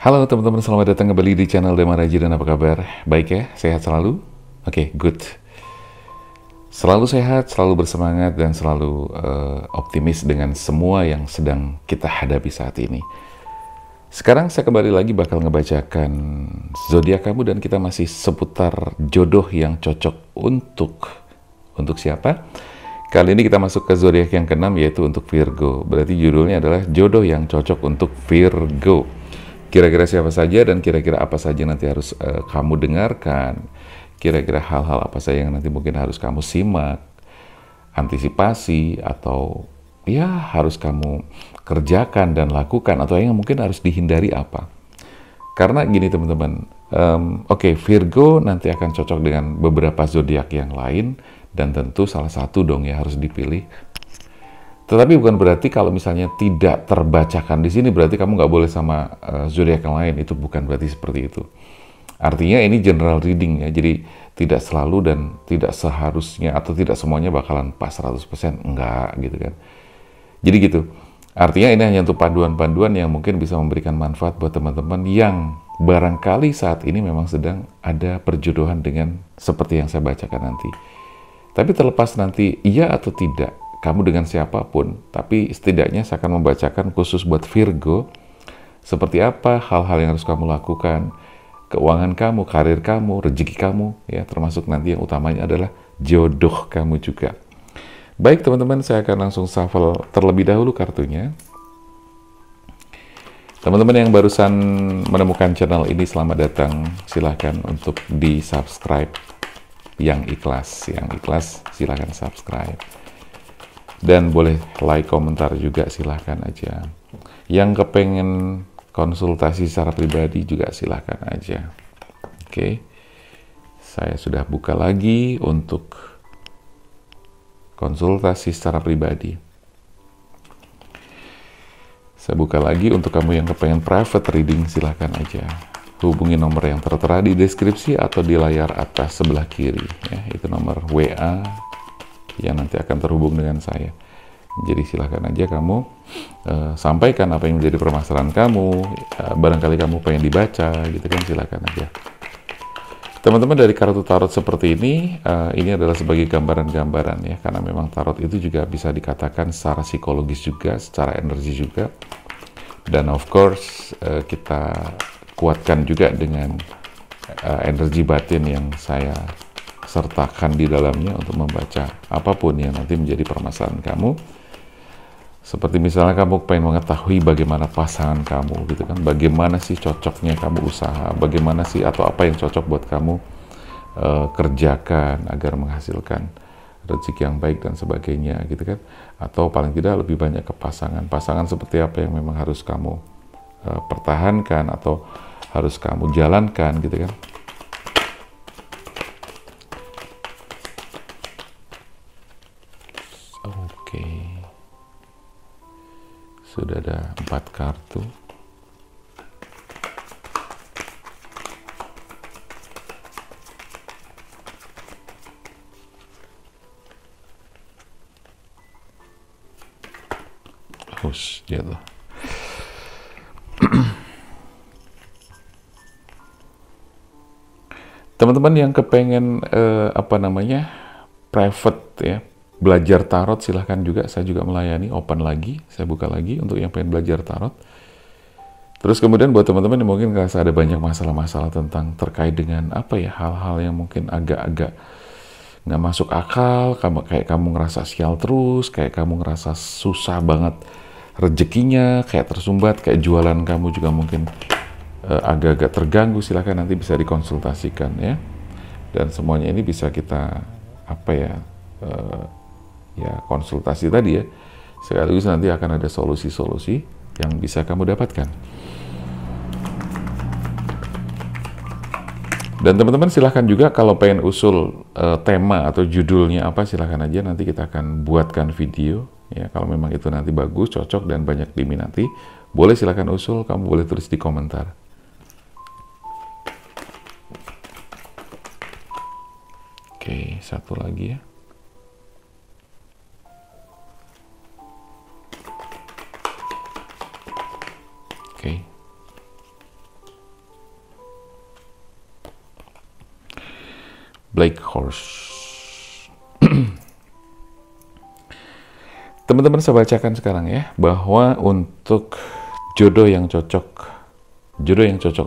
Halo teman-teman, selamat datang kembali di channel Dema Raji dan apa kabar? Baik ya? Sehat selalu? Oke, good. Selalu sehat, selalu bersemangat, dan selalu optimis dengan semua yang sedang kita hadapi saat ini. Sekarang saya kembali lagi bakal ngebacakan zodiak kamu dan kita masih seputar jodoh yang cocok untuk siapa? Kali ini kita masuk ke zodiak yang keenam, yaitu untuk Virgo. Berarti judulnya adalah jodoh yang cocok untuk Virgo. Kira-kira siapa saja dan kira-kira apa saja nanti harus kamu dengarkan. Kira-kira hal-hal apa saja yang nanti mungkin harus kamu simak, antisipasi, atau ya harus kamu kerjakan dan lakukan, atau yang mungkin harus dihindari apa. Karena gini teman-teman, oke, Virgo nanti akan cocok dengan beberapa zodiak yang lain, dan tentu salah satu dong ya harus dipilih. Tetapi bukan berarti kalau misalnya tidak terbacakan di sini berarti kamu nggak boleh sama zodiak yang lain. Itu bukan berarti seperti itu. Artinya ini general reading ya, jadi tidak selalu dan tidak seharusnya atau tidak semuanya bakalan pas 100%, enggak gitu kan. Jadi gitu. Artinya ini hanya untuk panduan-panduan yang mungkin bisa memberikan manfaat buat teman-teman yang barangkali saat ini memang sedang ada perjodohan dengan seperti yang saya bacakan nanti. Tapi terlepas nanti iya atau tidak, kamu dengan siapapun, tapi setidaknya saya akan membacakan khusus buat Virgo, seperti apa hal-hal yang harus kamu lakukan, keuangan kamu, karir kamu, rezeki kamu, ya termasuk nanti yang utamanya adalah jodoh kamu juga. Baik teman-teman, saya akan langsung shuffle terlebih dahulu kartunya. Teman-teman yang barusan menemukan channel ini, selamat datang. Silahkan untuk di-subscribe. Yang ikhlas silahkan subscribe. Dan boleh like, komentar juga silahkan aja. Yang kepengen konsultasi secara pribadi juga silahkan aja. Oke, saya sudah buka lagi untuk konsultasi secara pribadi. Saya buka lagi untuk kamu yang kepengen private reading, silahkan aja. Hubungi nomor yang tertera di deskripsi atau di layar atas sebelah kiri. Ya, itu nomor WA yang nanti akan terhubung dengan saya. Jadi silahkan aja kamu sampaikan apa yang menjadi permasalahan kamu, barangkali kamu pengen dibaca gitu kan, silahkan aja. Teman-teman, dari kartu tarot seperti ini adalah sebagai gambaran-gambaran ya, karena memang tarot itu juga bisa dikatakan secara psikologis juga, secara energi juga, dan of course kita kuatkan juga dengan energi batin yang saya sertakan di dalamnya untuk membaca apapun yang nanti menjadi permasalahan kamu. Seperti misalnya kamu pengen mengetahui bagaimana pasangan kamu gitu kan, bagaimana sih cocoknya kamu usaha, bagaimana sih atau apa yang cocok buat kamu kerjakan agar menghasilkan rezeki yang baik dan sebagainya gitu kan, atau paling tidak lebih banyak ke pasangan seperti apa yang memang harus kamu pertahankan atau harus kamu jalankan gitu kan. Oke, sudah ada 4 kartu. Jatuh. Teman-teman yang kepengen private ya, belajar tarot, silahkan juga, saya juga melayani, open lagi, saya buka lagi untuk yang pengen belajar tarot. Terus kemudian buat teman-teman yang mungkin ngerasa ada banyak masalah-masalah tentang terkait dengan hal-hal yang mungkin agak-agak nggak masuk akal, kayak kamu ngerasa sial terus, kayak kamu ngerasa susah banget rezekinya, kayak tersumbat, kayak jualan kamu juga mungkin agak-agak terganggu, silahkan nanti bisa dikonsultasikan ya. Dan semuanya ini bisa kita konsultasi tadi ya, sekaligus nanti akan ada solusi-solusi yang bisa kamu dapatkan. Dan teman-teman silahkan juga kalau pengen usul tema atau judulnya apa, silahkan aja, nanti kita akan buatkan video ya. Kalau memang itu nanti bagus, cocok, dan banyak diminati, boleh silahkan usul, kamu boleh tulis di komentar. Oke, satu lagi ya. Oke. Black Horse. Teman-teman saya bacakan sekarang ya, bahwa untuk jodoh yang cocok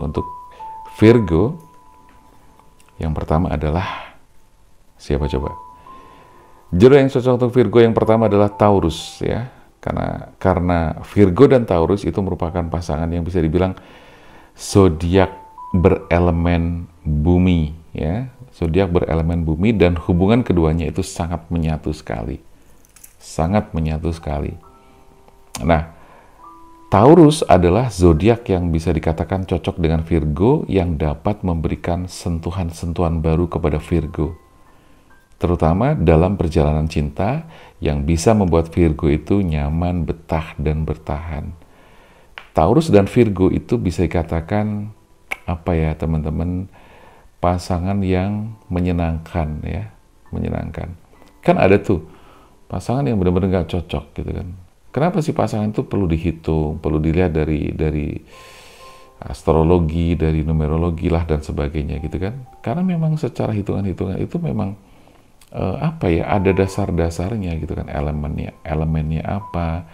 untuk Virgo, yang pertama adalah siapa coba? Jodoh yang cocok untuk Virgo yang pertama adalah Taurus ya. Karena Virgo dan Taurus itu merupakan pasangan yang bisa dibilang zodiak berelemen bumi ya. Zodiak berelemen bumi, dan hubungan keduanya itu sangat menyatu sekali. Sangat menyatu sekali. Nah, Taurus adalah zodiak yang bisa dikatakan cocok dengan Virgo, yang dapat memberikan sentuhan-sentuhan baru kepada Virgo. Terutama dalam perjalanan cinta yang bisa membuat Virgo itu nyaman, betah, dan bertahan. Taurus dan Virgo itu bisa dikatakan apa ya teman-teman, pasangan yang menyenangkan ya, menyenangkan. Kan ada tuh pasangan yang benar-benar nggak cocok gitu kan. Kenapa sih pasangan itu perlu dihitung, perlu dilihat dari astrologi, dari numerologi lah dan sebagainya gitu kan. Karena memang secara hitungan-hitungan itu memang apa ya, ada dasar-dasarnya gitu kan, elemennya apa,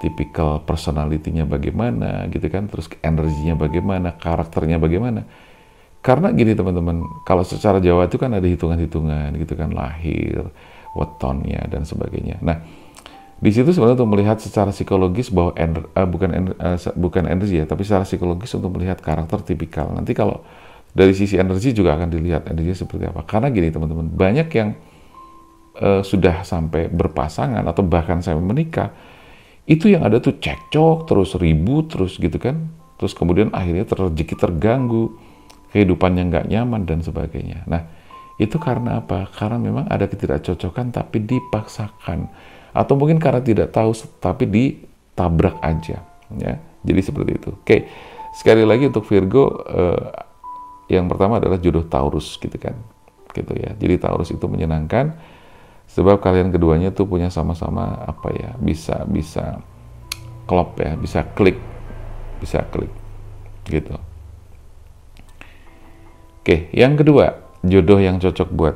tipikal personality-nya bagaimana gitu kan, terus energinya bagaimana, karakternya bagaimana. Karena gini teman-teman, kalau secara Jawa itu kan ada hitungan-hitungan gitu kan, lahir, wetonnya dan sebagainya. Nah, di situ sebenarnya untuk melihat secara psikologis bahwa bukan energi ya, tapi secara psikologis untuk melihat karakter tipikal. Nanti kalau dari sisi energi juga akan dilihat energinya seperti apa. Karena gini teman-teman, banyak yang sudah sampai berpasangan atau bahkan sampai menikah, itu yang ada tuh cekcok, terus ribut, terus gitu kan. Terus kemudian akhirnya rezeki terganggu, kehidupannya nggak nyaman dan sebagainya. Nah, itu karena apa? Karena memang ada ketidakcocokan tapi dipaksakan. Atau mungkin karena tidak tahu tapi ditabrak aja. Ya, jadi seperti itu. Oke, sekali lagi untuk Virgo, yang pertama adalah jodoh Taurus gitu kan. Gitu ya. Jadi Taurus itu menyenangkan sebab kalian keduanya tuh punya sama-sama apa ya, bisa klop ya, bisa klik gitu. Oke, yang kedua, jodoh yang cocok buat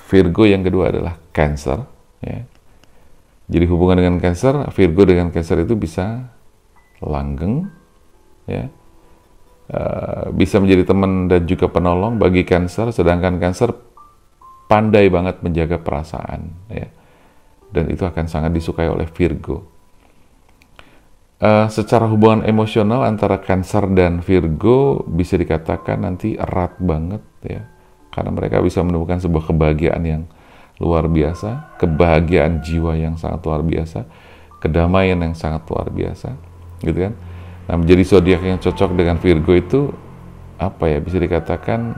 Virgo yang kedua adalah Cancer ya. Jadi hubungan dengan Cancer, Virgo dengan Cancer itu bisa langgeng ya. Bisa menjadi teman dan juga penolong bagi Cancer, sedangkan Cancer pandai banget menjaga perasaan ya. Dan itu akan sangat disukai oleh Virgo. Secara hubungan emosional antara Cancer dan Virgo bisa dikatakan nanti erat banget ya, karena mereka bisa menemukan sebuah kebahagiaan yang luar biasa, kebahagiaan jiwa yang sangat luar biasa, kedamaian yang sangat luar biasa gitu kan. Nah, menjadi zodiak yang cocok dengan Virgo itu apa ya, bisa dikatakan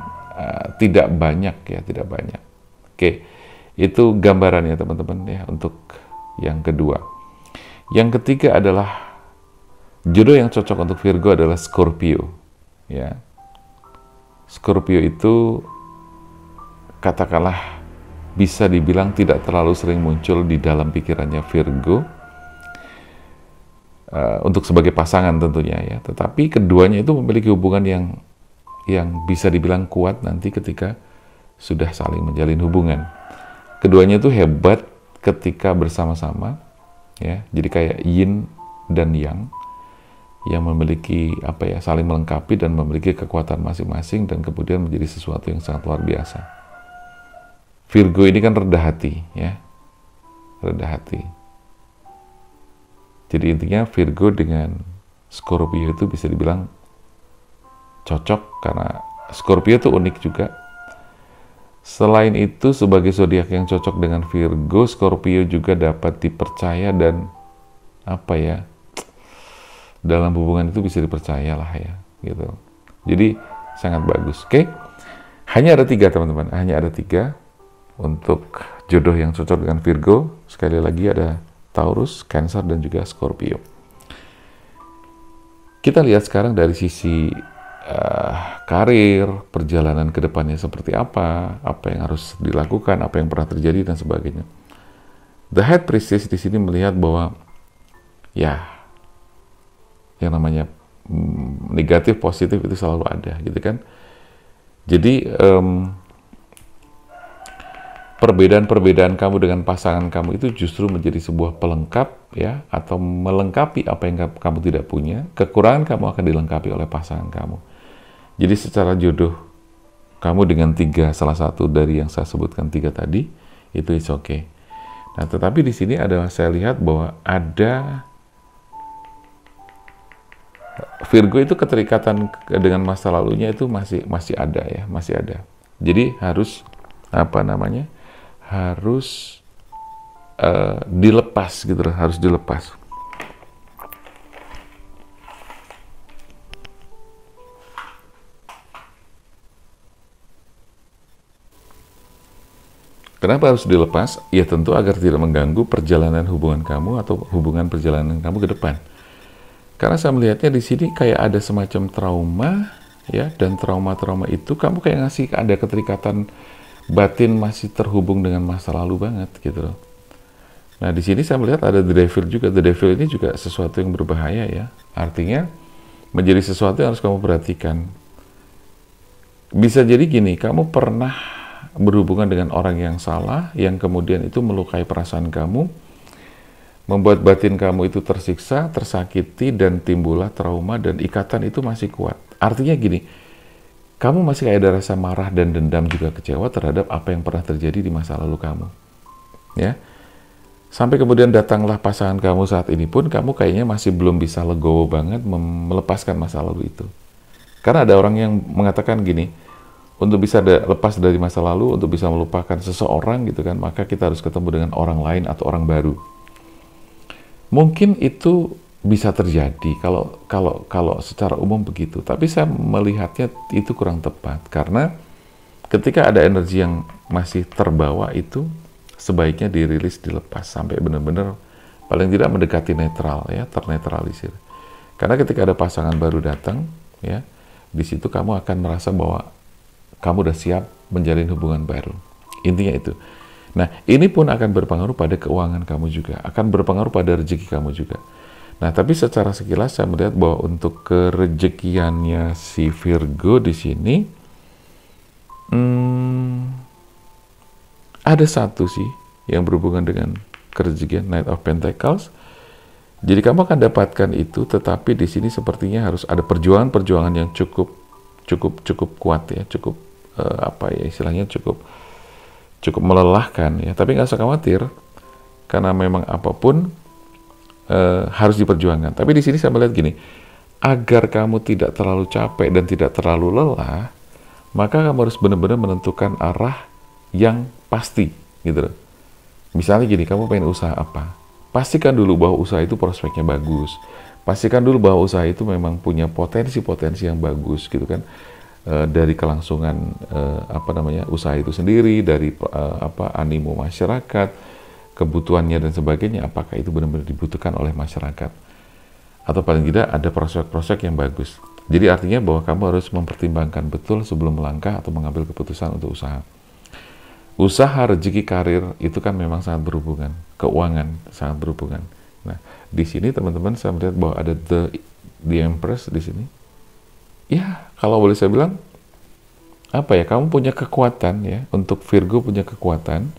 tidak banyak ya, tidak banyak. Oke, itu gambarannya teman-teman ya untuk yang kedua. Yang ketiga adalah jodoh yang cocok untuk Virgo adalah Scorpio ya. Scorpio itu katakanlah bisa dibilang tidak terlalu sering muncul di dalam pikirannya Virgo untuk sebagai pasangan tentunya ya, tetapi keduanya itu memiliki hubungan yang bisa dibilang kuat nanti ketika sudah saling menjalin hubungan. Keduanya itu hebat ketika bersama-sama ya, jadi kayak yin dan yang memiliki apa ya, saling melengkapi dan memiliki kekuatan masing-masing dan kemudian menjadi sesuatu yang sangat luar biasa. Virgo ini kan rendah hati ya, rendah hati. Jadi intinya Virgo dengan Scorpio itu bisa dibilang cocok karena Scorpio itu unik juga. Selain itu sebagai zodiak yang cocok dengan Virgo, Scorpio juga dapat dipercaya dan apa ya, dalam hubungan itu bisa dipercaya lah ya gitu. Jadi sangat bagus. Oke, hanya ada 3 teman-teman, hanya ada 3 untuk jodoh yang cocok dengan Virgo. Sekali lagi ada Taurus, Cancer, dan juga Scorpio. Kita lihat sekarang dari sisi karir, perjalanan ke depannya seperti apa yang harus dilakukan, apa yang pernah terjadi dan sebagainya. The High Priestess di sini melihat bahwa ya yang namanya negatif positif itu selalu ada gitu kan. Jadi perbedaan-perbedaan kamu dengan pasangan kamu itu justru menjadi sebuah pelengkap ya, atau melengkapi apa yang kamu tidak punya. Kekurangan kamu akan dilengkapi oleh pasangan kamu. Jadi secara jodoh kamu dengan salah satu dari yang saya sebutkan 3 tadi, itu is okay. Nah, tetapi di sini saya lihat bahwa ada Virgo itu keterikatan dengan masa lalunya itu masih ada ya, masih ada. Jadi harus harus dilepas gitu loh, harus dilepas. Kenapa harus dilepas? Ya tentu agar tidak mengganggu perjalanan hubungan kamu atau hubungan perjalanan kamu ke depan. Karena saya melihatnya di sini kayak ada semacam trauma ya, dan trauma-trauma itu kamu kayak ngasih ada keterikatan batin masih terhubung dengan masa lalu banget gitu loh. Nah, di sini saya melihat ada the devil juga. The devil ini juga sesuatu yang berbahaya ya. Artinya menjadi sesuatu yang harus kamu perhatikan. Bisa jadi gini, kamu pernah berhubungan dengan orang yang salah, yang kemudian itu melukai perasaan kamu, membuat batin kamu itu tersiksa, tersakiti, dan timbullah trauma, dan ikatan itu masih kuat. Artinya gini, kamu masih kayak ada rasa marah dan dendam juga kecewa terhadap apa yang pernah terjadi di masa lalu kamu. Ya. Sampai kemudian datanglah pasangan kamu saat ini pun, kamu kayaknya masih belum bisa legowo banget melepaskan masa lalu itu. Karena ada orang yang mengatakan gini, untuk bisa lepas dari masa lalu, untuk bisa melupakan seseorang gitu kan, maka kita harus ketemu dengan orang lain atau orang baru. Mungkin itu bisa terjadi kalau secara umum begitu, tapi saya melihatnya itu kurang tepat, karena ketika ada energi yang masih terbawa itu sebaiknya dirilis, dilepas sampai benar-benar paling tidak mendekati netral ya, ternetralisir. Karena ketika ada pasangan baru datang ya, di situ kamu akan merasa bahwa kamu udah siap menjalin hubungan baru. Intinya itu. Nah, ini pun akan berpengaruh pada keuangan kamu juga, akan berpengaruh pada rezeki kamu juga. Nah, tapi secara sekilas saya melihat bahwa untuk kerezekiannya si Virgo di sini, ada satu sih yang berhubungan dengan kerezekian, Knight of Pentacles. Jadi kamu akan dapatkan itu, tetapi di sini sepertinya harus ada perjuangan-perjuangan yang cukup kuat ya, istilahnya cukup melelahkan ya. Tapi nggak usah khawatir, karena memang apapun harus diperjuangkan. Tapi di sini saya melihat gini, agar kamu tidak terlalu capek dan tidak terlalu lelah, maka kamu harus benar-benar menentukan arah yang pasti gitu loh. Misalnya gini, kamu pengen usaha apa? Pastikan dulu bahwa usaha itu prospeknya bagus. Pastikan dulu bahwa usaha itu memang punya potensi-potensi yang bagus gitu kan. Dari kelangsungan usaha itu sendiri, dari animo masyarakat, kebutuhannya dan sebagainya, apakah itu benar-benar dibutuhkan oleh masyarakat, atau paling tidak ada prospek-prospek yang bagus. Jadi artinya bahwa kamu harus mempertimbangkan betul sebelum melangkah atau mengambil keputusan untuk usaha. Usaha, rezeki, karir itu kan memang sangat berhubungan, keuangan sangat berhubungan. Nah, di sini teman-teman saya melihat bahwa ada the Empress di sini. Ya, kalau boleh saya bilang, kamu punya kekuatan ya, untuk Virgo punya kekuatan,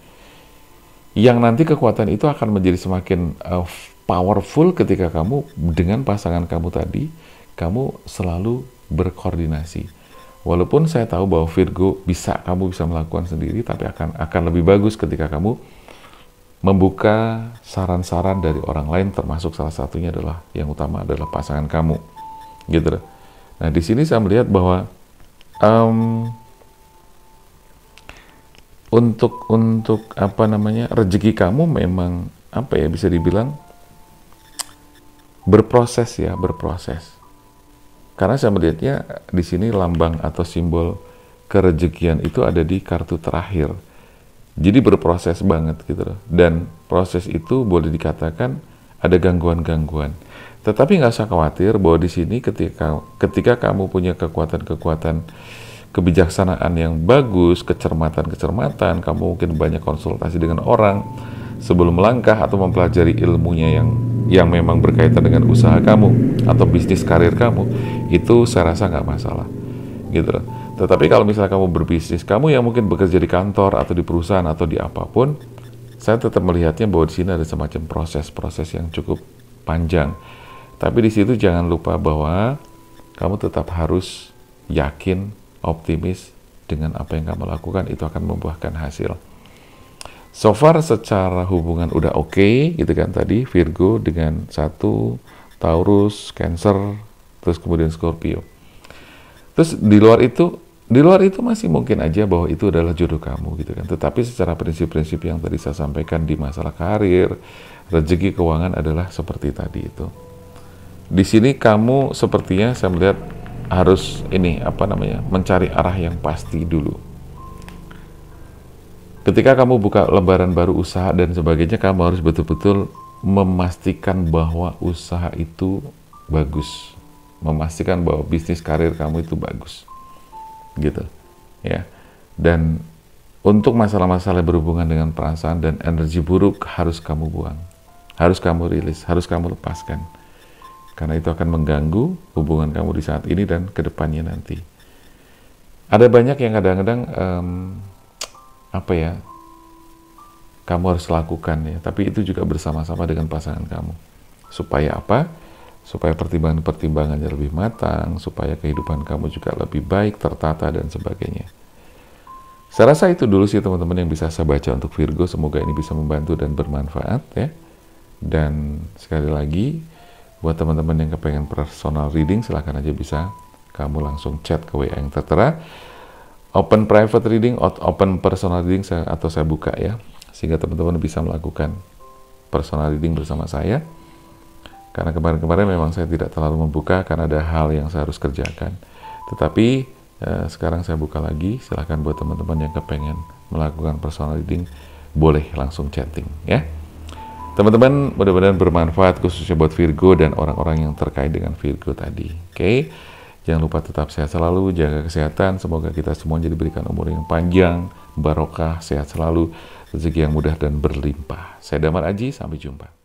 yang nanti kekuatan itu akan menjadi semakin powerful ketika kamu dengan pasangan kamu tadi, kamu selalu berkoordinasi. Walaupun saya tahu bahwa Virgo kamu bisa melakukan sendiri, tapi akan lebih bagus ketika kamu membuka saran-saran dari orang lain, termasuk salah satunya adalah, yang utama adalah pasangan kamu, gitu loh. Nah, di sini saya melihat bahwa untuk rezeki kamu memang bisa dibilang berproses. Karena saya melihatnya di sini lambang atau simbol kerezekian itu ada di kartu terakhir. Jadi berproses banget gitu loh. Dan proses itu boleh dikatakan ada gangguan-gangguan. Tetapi nggak usah khawatir bahwa di sini ketika kamu punya kekuatan kebijaksanaan yang bagus, kecermatan, kamu mungkin banyak konsultasi dengan orang sebelum melangkah atau mempelajari ilmunya yang memang berkaitan dengan usaha kamu atau bisnis karir kamu, itu saya rasa nggak masalah, gitu loh. Tetapi kalau misalnya kamu berbisnis, kamu yang mungkin bekerja di kantor atau di perusahaan atau di apapun, saya tetap melihatnya bahwa di sini ada semacam proses-proses yang cukup panjang. Tapi di situ jangan lupa bahwa kamu tetap harus yakin, optimis dengan apa yang kamu lakukan, itu akan membuahkan hasil. So far secara hubungan udah oke, gitu kan tadi, Virgo dengan 1, Taurus, Cancer, terus kemudian Scorpio. Terus di luar itu masih mungkin aja bahwa itu adalah jodoh kamu gitu kan. Tetapi secara prinsip-prinsip yang tadi saya sampaikan di masalah karir, rezeki, keuangan adalah seperti tadi itu. Di sini kamu sepertinya saya melihat harus mencari arah yang pasti dulu. Ketika kamu buka lembaran baru usaha dan sebagainya, kamu harus betul-betul memastikan bahwa usaha itu bagus. Memastikan bahwa bisnis karir kamu itu bagus. Gitu. Ya. Dan untuk masalah-masalah berhubungan dengan perasaan dan energi buruk harus kamu buang. Harus kamu rilis, harus kamu lepaskan. Karena itu akan mengganggu hubungan kamu di saat ini dan ke depannya nanti. Ada banyak yang kadang-kadang kamu harus lakukan ya, tapi itu juga bersama-sama dengan pasangan kamu. Supaya apa? Supaya pertimbangan-pertimbangannya lebih matang, supaya kehidupan kamu juga lebih baik, tertata, dan sebagainya. Saya rasa itu dulu sih teman-teman yang bisa saya baca untuk Virgo. Semoga ini bisa membantu dan bermanfaat ya. Dan sekali lagi, buat teman-teman yang kepengen personal reading, silahkan aja bisa kamu langsung chat ke WA yang tertera. Open private reading, open personal reading atau saya buka ya. Sehingga teman-teman bisa melakukan personal reading bersama saya. Karena kemarin-kemarin memang saya tidak terlalu membuka karena ada hal yang saya harus kerjakan. Tetapi sekarang saya buka lagi, silahkan buat teman-teman yang kepengen melakukan personal reading, boleh langsung chatting ya. Teman-teman, mudah-mudahan bermanfaat khususnya buat Virgo dan orang-orang yang terkait dengan Virgo tadi. Oke? Jangan lupa tetap sehat selalu, jaga kesehatan, semoga kita semua diberikan umur yang panjang, barokah, sehat selalu, rezeki yang mudah dan berlimpah. Saya Damar Aji, sampai jumpa.